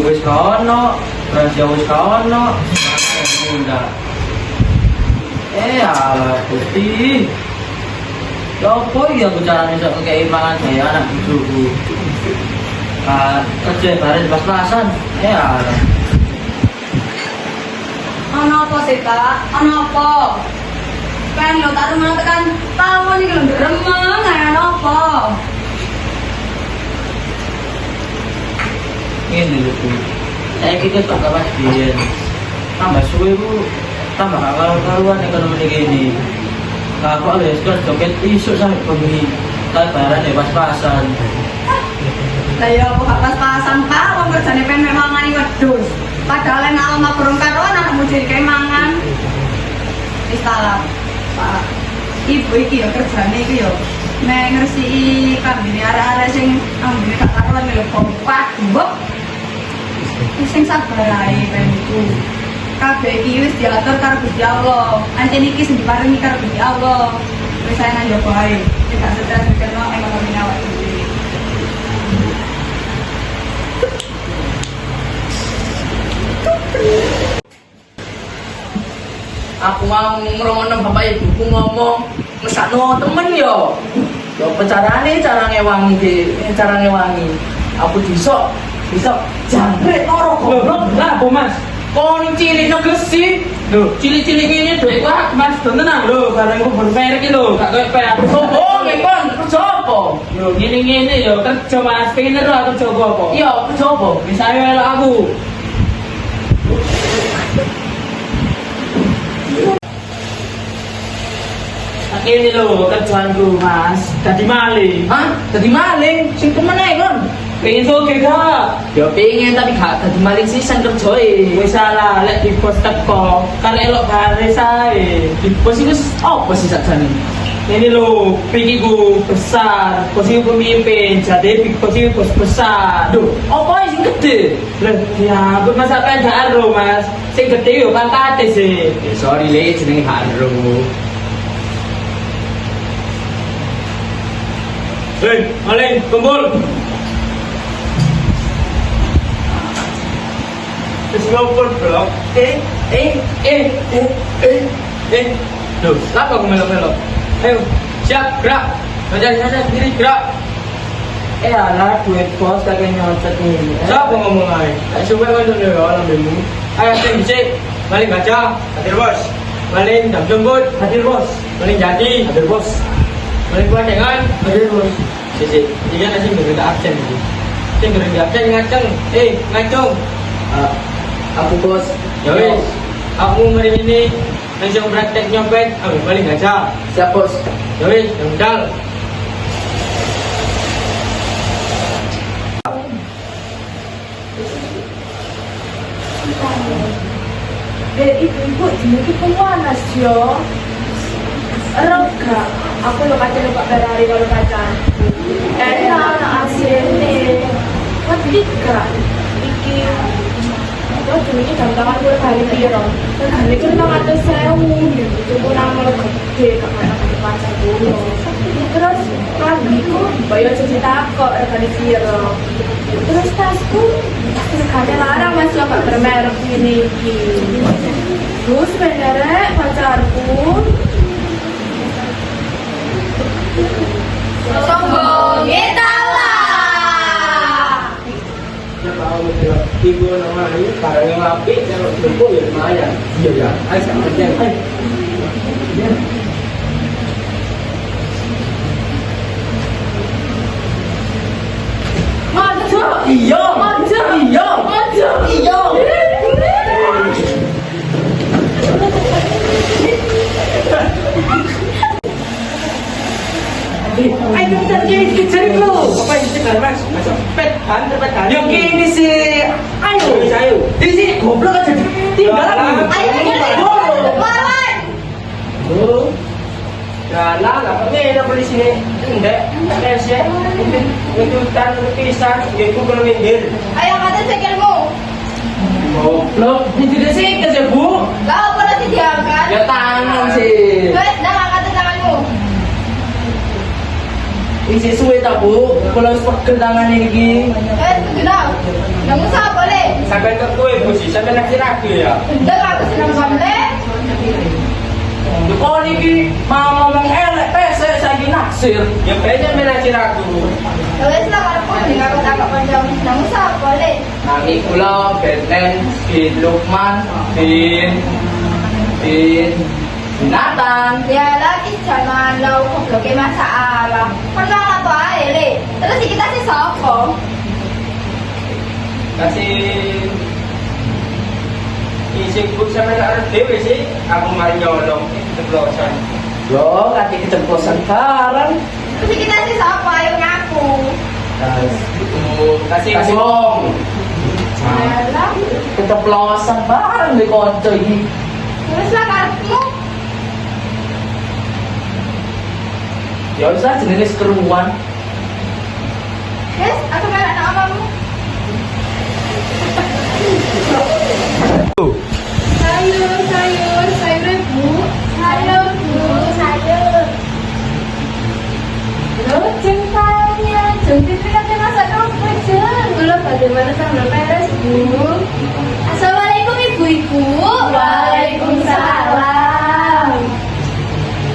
Wis kono, rahasia wis kono. Enggak. Alah, Gusti. Lopo ya bicarane sok kei mangan saya anak cucuku. Kerja bareng pas-pasan. Alah. Ono apa sih, Kak? Ono apa? Kan lo tak rumah tekan tawon iki lho remeng ana apa? Ini lho, Bu. Saya kita tak kapas biyen. Tambah suwe, Bu. Tambah karuan ekonomi gini. Aku alias kan joget isuk sampai bengi. Lebaran ya pas-pasan. Lah ya aku gak pas-pasan, Kak. Wong kerjane pengen mangani wedhus. Padahal nek alma burung karuan anakmu jadi kayak mangan. Wis salah. Pak. Ibu iki ya kerjane iki ya nek ngresiki kambine arek-arek sing ambine gak karuan lho kompak mbok. Sing sabar ae penku. Kabeh iki wis diatur karo Gusti Allah. Ancen iki sing diparingi karo Gusti Allah. Wis ana yo bae. Tidak stres kena ekonomi awak dhewe. Aku mau ngrungokno bapak ibuku ngomong mesakno temen yo. Yo carane cara ngewangi. Aku disok jangkrik loro goblok. Lah, Bu Mas. Kon cilik negesi. Lho, cilik-cilik ngene dhek Pak, Mas tenan lho, bareng ku bermerek iki lho, gak koyo pe aku. Sombong kon, kerja apa? Yo ngene-ngene yo kerja Mas, pengen ero aku kerja apa? Iya, kerja apa? Bisa elok aku. Ini lho kerjaanku Mas, dadi maling. Hah? Dadi maling? Sing temen kon. Pengen soge gak? Ya pengen tapi gak dadi maling sisan kerjoe. Wis salah, lek di bos teko, karek elok baris ae. Di bos iku apa sih sakjane? Ini lho, pikiku besar, bos itu pemimpin, jadi bos itu bos besar. Duh, apa sing gede? Lah, ya, buat masa kan gak ero Mas. Sing gede yo pangkate sih. Sorry le, jenenge gak ero. Hei, maling, kumpul. Terus ngumpul blok. Duh, kenapa aku melok-melok? Ayo, siap, gerak. Baca sendiri, gerak. Alah, duit bos kakek nyocot ini. Siapa ngomong aja? Coba kan dulu ya, orang bemu. Ayo, sing dicek. Maling baca, hadir bos. Maling jam jemput, hadir bos. Maling jadi, hadir bos. Maling kuacengan, hadir bos. Sisi, jika nasi berita absen ini. Sing berita absen ngaceng. Ngacung. Aku bos. Ya wis, aku ngeri ini yang praktek nyopet, ambil balik gajah. Siap bos. Ya wis, yang modal. Ibu jenenge pewanas yo. Rega, aku lo kaca lupa berari kalau kaca. Enak asine. Ketika iki jenenge jam tangan gue kali piro. Kali ku 500.000. Itu nang lo gede kakak di pasar dulu. Terus pagiku bayar cuci takok regane piro. Terus tasku regane larang Mas yo gak bermerek ini iki. Terus benerek pacarku. Sombong tawa. Ya kalau bilang ibu nama ini barang yang apik kalau cukup ya lumayan. Iya ya, ayo sama aja. Maju. Iya. Maju. Iya. Maju. Iya. Ayo bentar gini kejar lu. Apa yang kejar Mas? Cepet kan, cepet kan. Yang gini sih. Ayo. Di sini goblok aja. Tinggal lagi. Ayo lawan. Oh. Ya lah, pernah polisi ini. Enggak, ya. Itu hutan, pisah, ya itu belum minggir. Ayo kata sekilmu. Goblok. Ini tidak sih kerja bu. Kau apa nanti diangkat? Ya tangan sih. Wes, dah angkat tanganmu. Isi suwe tak bu. Kalau pegel tangan ini. Wes, kenal. Kamu sah boleh. Sampai ke kue, Bu, sih. Sampai laki-laki ya. Dah aku senang boleh. Oh ini mau ngomong elek pesek saya naksir. Ya kayaknya menacir aku. Wes lah kalau pun dengan aku tangkap panjang. Kamu sah boleh. Nami kula Batman, bin Lukman, bin Nathan. Ya lagi jangan lau kok ke masalah. Pernah apa aja le. Terus kita sih sopo. Kasih isi buk sampai arep dhewe sih. Aku mari nyolong ceplosan. Yo, kaki keceplosan bareng. Terus kita sih sopo ayo ngaku. Kasih Wong. Alah. Keceplosan bareng di konco iki. Terus lah kartu. Ya usah jenis keruan. Yes, aku merah namamu. Sayur bu. Sayur bu, sayur. Terus cintanya, cantik lihatnya masak apa aja. Belum bagaimana sambil beres bu. Assalamualaikum ibu-ibu. Waalaikumsalam.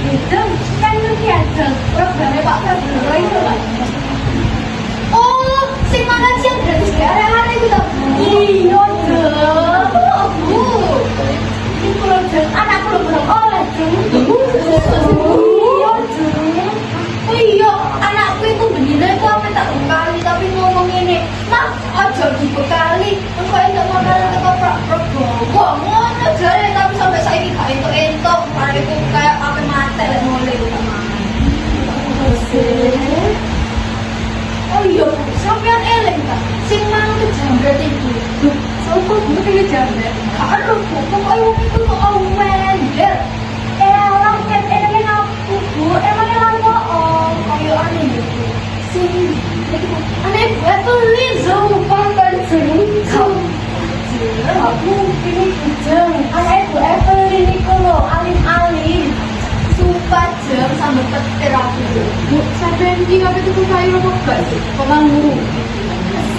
Itu kan nanti ada programnya Pak Prabowo itu kan. Oh, si makan siang gratis daerah itu tak bu. Iya dong. Bu. Ini program anak program oleh dong. Iya dong. Oh iya, anakku itu bener itu apa tak bekali tapi ngomong ini. Nah, aja dibekali. Engkau enggak makanan ke Pak Prabowo. Ngono jare tapi sampai saiki gak entuk-entuk. Mari ku kayak apa mate lek mulai ku tak mangan. Oh iya, sampean eling ta? Sing mang itu jambret itu. Duh, sopo Bu pengen jambret? Karo Bu, pokoke wong iku kok awender. Elang ket eling aku Bu, emangnya lan kok kaya ane gitu. Sing ane Evelyn Zopan Tanjung. Aku ini bujeng. Ane Bu Evelyn iku lho, alim-alim. Sumpah jam sambil petir aku. Bu, sampai ini apa itu sayur apa enggak sih? Pemanggu.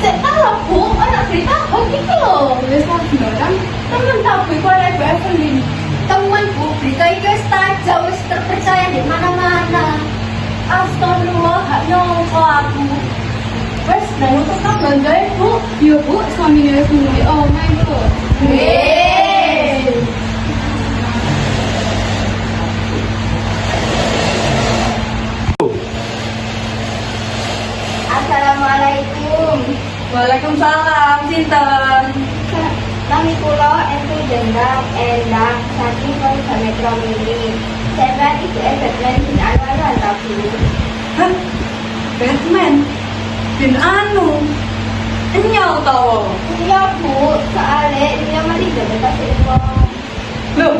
Salah Bu, anak berita hoax itu loh. Tulis lagi kan? Temen tahu iku ada Bu Evelyn. Temen Bu, berita itu tajam, wis terpercaya di mana-mana. Astagfirullah, gak nyongko aku. Wes, nah untuk tambah gaya Bu. Iya Bu, suaminya itu. Oh my God. Assalamualaikum. Waalaikumsalam, Sinten. Nami kula Evelyn dendam, enak, saking kalau sampai drum ini. Saya berarti ke Batman bin anu entah bu. Hah? Batman? Bin anu? Enyal tau? Iya bu, soalnya dia masih jadi kasih uang. Loh,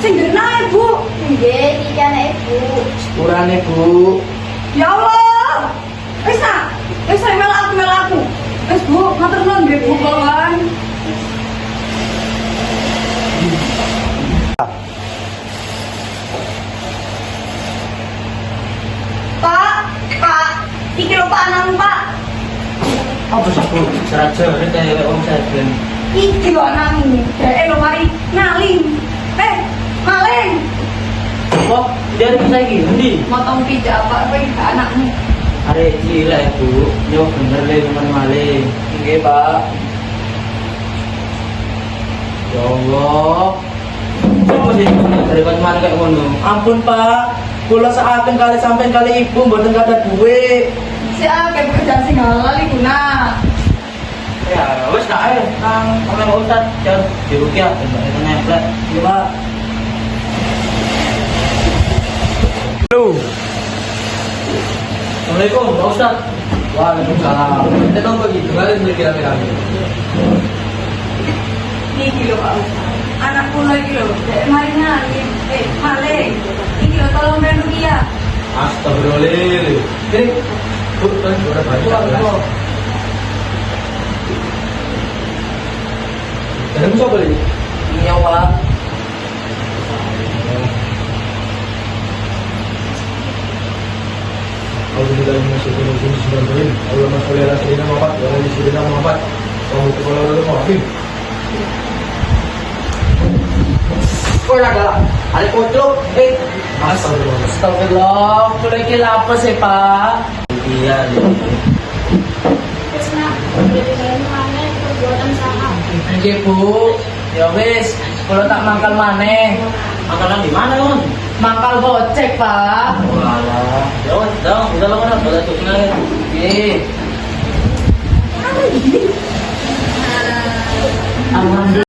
sing naik bu. Iya, dia naik bu. Sepurane Bu. Ya Allah, wis melaku. Wis bu, matur nuwun nggih bu kawan. Pak, iki lho Pak anakmu Pak. Apa sih Bu? Jerat-jerit kayak om Seven. Iki lho anakmu, dhek lho mari ngaling. Maling. Kok dia ada bisa gini? Ndi? Motong pijak apa kowe anakmu? Arek cilik ya Bu. Yo bener le teman maling. Nggih, Pak. Ya Allah. Coba sih dari mana kayak ngono. Ampun, Pak. Kula saken kali sampean kali ibu mboten kada duwe. Si akeh pekerjaan sing halal iku nah. Ya wes tak ae nang oleh Ustaz jar di rupiah itu nempel. Nggih, Pak. Halo. Assalamualaikum Pak Ustaz. Waalaikumsalam. Kita tahu begitu kalian beli kira-kira. Iki lho Pak Ustaz. Anak kula iki lho, dhek mari ngaling. Maling. Iki lho tolong ben rupiah. Astagfirullahaladzim. Ini Bu, kan udah banyak. Dan coba ini. Iya, Pak. Alhamdulillah Bismillahirrahmanirrahim. Allahumma sholli ala sayyidina Muhammad wa ala ali sayyidina Muhammad. Bismillahirrahmanirrahim. Kau ada ada kocok. Astagfirullah. Astagfirullah. Kula iki lapas ya, Pak. Iya. Terus nak, beli mana perbuatan salah. Nggih, Bu. Ya wis, kula tak mangkal maneh. Makanan di mana kon? Mangkal gocek, Pak. Walah. Ya wes, udah lah mana boleh tuh kenalin. Nggih. Alhamdulillah.